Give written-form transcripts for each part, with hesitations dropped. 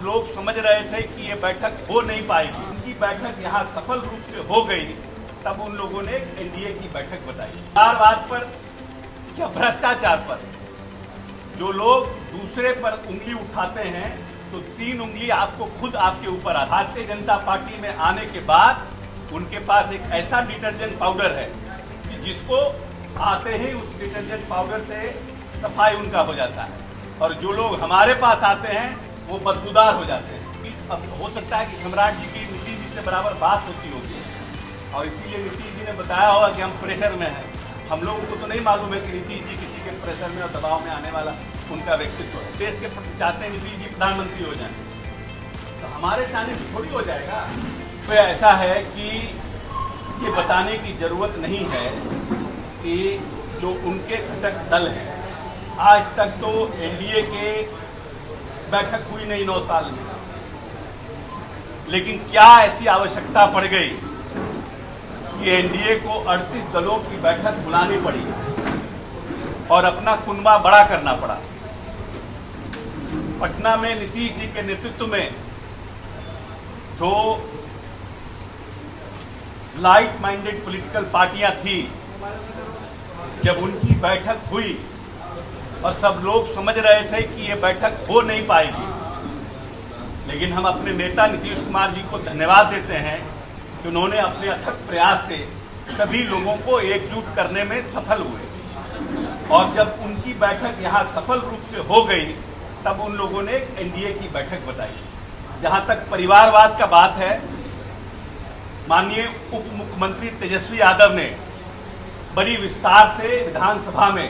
सब लोग समझ रहे थे कि ये बैठक हो नहीं पाएगी। उनकी बैठक यहाँ सफल रूप से हो गई, तब उन लोगों ने एनडीए की बैठक बताई। बात पर या भ्रष्टाचार पर जो लोग दूसरे पर उंगली उठाते हैं, तो 3 उंगली आपको खुद आपके ऊपर आ। भारतीय जनता पार्टी में आने के बाद उनके पास एक ऐसा डिटर्जेंट पाउडर है कि जिसको आते ही उस डिटर्जेंट पाउडर से सफाई उनका हो जाता है, और जो लोग हमारे पास आते हैं वो बदबूदार हो जाते हैं। अब हो सकता है कि सम्राट जी की नीतीश जी से बराबर बात होती होगी, और इसीलिए नीतीश जी ने बताया होगा कि हम प्रेशर में हैं। हम लोगों को तो नहीं मालूम है कि नीतीश जी किसी के प्रेशर में और दबाव में आने वाला उनका व्यक्तित्व है। देश के चाहते हैं नीतीश जी प्रधानमंत्री हो जाएं, तो हमारे चाहने से थोड़ी हो जाएगा। तो ऐसा है कि ये बताने की जरूरत नहीं है कि जो उनके घटक दल हैं, आज तक तो एनडीए के बैठक हुई नहीं 9 साल में, लेकिन क्या ऐसी आवश्यकता पड़ गई कि एनडीए को 38 दलों की बैठक बुलानी पड़ी और अपना कुनबा बड़ा करना पड़ा। पटना में नीतीश जी के नेतृत्व में जो लाइट माइंडेड पॉलिटिकल पार्टियां थी, जब उनकी बैठक हुई और सब लोग समझ रहे थे कि ये बैठक हो नहीं पाएगी, लेकिन हम अपने नेता नीतीश कुमार जी को धन्यवाद देते हैं कि उन्होंने अपने अथक प्रयास से सभी लोगों को एकजुट करने में सफल हुए, और जब उनकी बैठक यहाँ सफल रूप से हो गई, तब उन लोगों ने एनडीए की बैठक बताई। जहाँ तक परिवारवाद का बात है, माननीय उप मुख्यमंत्री तेजस्वी यादव ने बड़ी विस्तार से विधानसभा में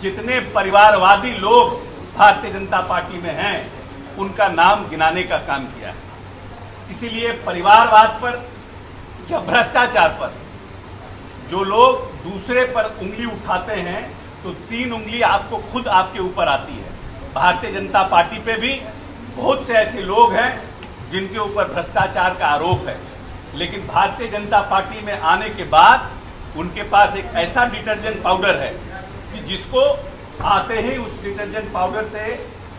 जितने परिवारवादी लोग भारतीय जनता पार्टी में हैं, उनका नाम गिनाने का काम किया है। इसीलिए परिवारवाद पर या भ्रष्टाचार पर जो लोग दूसरे पर उंगली उठाते हैं, तो 3 उंगली आपको खुद आपके ऊपर आती है। भारतीय जनता पार्टी पे भी बहुत से ऐसे लोग हैं जिनके ऊपर भ्रष्टाचार का आरोप है, लेकिन भारतीय जनता पार्टी में आने के बाद उनके पास एक ऐसा डिटर्जेंट पाउडर है कि जिसको आते ही उस डिटर्जेंट पाउडर से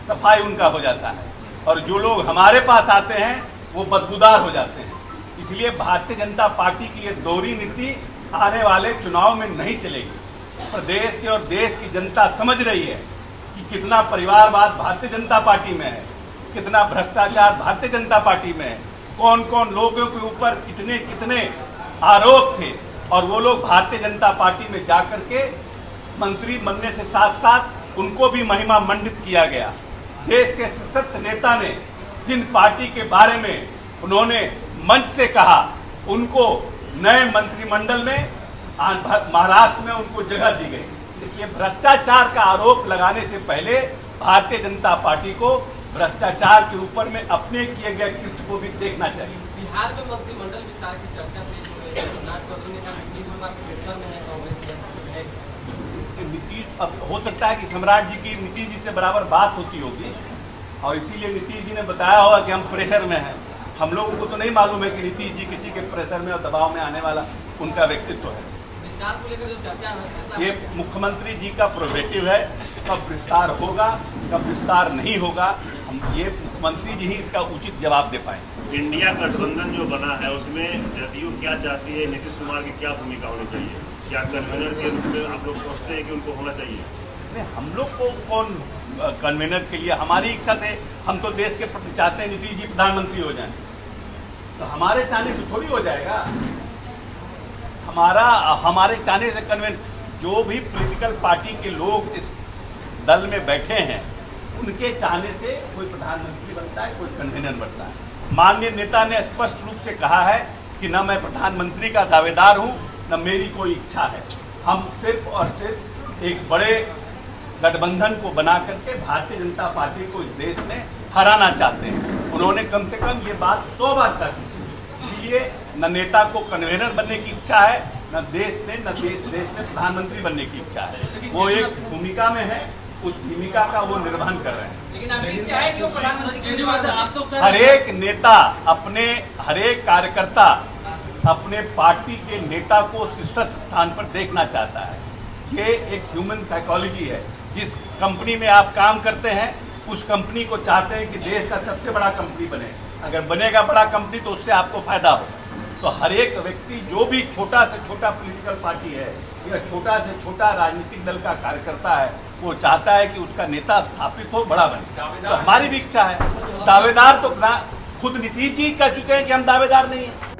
सफाई उनका हो जाता है, और जो लोग हमारे पास आते हैं वो बदबूदार हो जाते हैं। इसलिए भारतीय जनता पार्टी की ये दोहरी नीति आने वाले चुनाव में नहीं चलेगी। प्रदेश के और देश की जनता समझ रही है कि कितना परिवारवाद भारतीय जनता पार्टी में है, कितना भ्रष्टाचार भारतीय जनता पार्टी में है, कौन कौन लोगों के ऊपर कितने कितने आरोप थे, और वो लोग भारतीय जनता पार्टी में जाकर के मंत्री बनने से साथ साथ उनको भी महिमा मंडित किया गया। देश के सशक्त नेता ने जिन पार्टी के बारे में उन्होंने मंच से कहा, उनको नए मंत्रिमंडल में महाराष्ट्र में उनको जगह दी गई। इसलिए भ्रष्टाचार का आरोप लगाने से पहले भारतीय जनता पार्टी को भ्रष्टाचार के ऊपर में अपने किए गए कृत्य को भी देखना चाहिए। बिहार में मंत्रिमंडल विस्तार की चर्चा तेज हो गई है, नीतीश कुमार प्रेशर में है कांग्रेस है। नीतीश, अब हो सकता है कि सम्राट जी की नीतीश जी से बराबर बात होती होगी, और इसीलिए नीतीश जी ने बताया होगा कि हम प्रेशर में हैं। हम लोगों को तो नहीं मालूम है कि नीतीश जी किसी के प्रेशर में और दबाव में आने वाला उनका व्यक्तित्व है। विस्तार को लेकर जो चर्चा है, ये मुख्यमंत्री जी का प्रोवेटिव है। कब विस्तार होगा, कब विस्तार नहीं होगा, हम ये मुख्यमंत्री जी ही इसका उचित जवाब दे पाएंगे। इंडिया गठबंधन जो बना है, उसमें जदयू क्या चाहती है, नीतीश कुमार की क्या भूमिका होनी चाहिए? क्या कन्वीनर के रूप में आप लोग सोचते हैं कि उनको होना चाहिए? नहीं, हम लोग को कौन कन्वीनर के लिए, हमारी इच्छा से हम तो देश के प्रति चाहते हैं नीतीश जी प्रधानमंत्री हो जाएं, तो हमारे चाहने से थोड़ी हो जाएगा। हमारे चाहने से कन्वीनर, जो भी पॉलिटिकल पार्टी के लोग इस दल में बैठे हैं, उनके चाहने से कोई प्रधानमंत्री बनता है, कोई कन्वीनर बनता है। माननीय नेता ने स्पष्ट रूप से कहा है कि न मैं प्रधानमंत्री का दावेदार हूं, न मेरी कोई इच्छा है। हम सिर्फ और सिर्फ एक बड़े गठबंधन को बना करके भारतीय जनता पार्टी को इस देश में हराना चाहते हैं। उन्होंने कम से कम ये बात 100 बार कर चुकी है। इसलिए न नेता को कन्वीनर बनने की इच्छा है, न देश में प्रधानमंत्री बनने की इच्छा है। वो एक भूमिका में है, उस भूमिका का वो निर्वहन कर रहे हैं। लेकिन आपकी इच्छा है कि वो प्रधानमंत्री, हर एक नेता हर एक कार्यकर्ता अपने पार्टी के नेता को शीर्ष स्थान पर देखना चाहता है। ये एक ह्यूमन साइकोलॉजी है। जिस कंपनी में आप काम करते हैं, उस कंपनी को चाहते हैं कि देश का सबसे बड़ा कंपनी बने। अगर बनेगा बड़ा कंपनी तो उससे आपको फायदा होगा। तो हर एक व्यक्ति जो भी छोटा से छोटा पॉलिटिकल पार्टी है या छोटा से छोटा राजनीतिक दल का कार्यकर्ता है, वो चाहता है कि उसका नेता स्थापित हो, बड़ा बने। तो हमारी भी इच्छा है। दावेदार तो खुद नीतीश जी कह चुके हैं कि हम दावेदार नहीं हैं।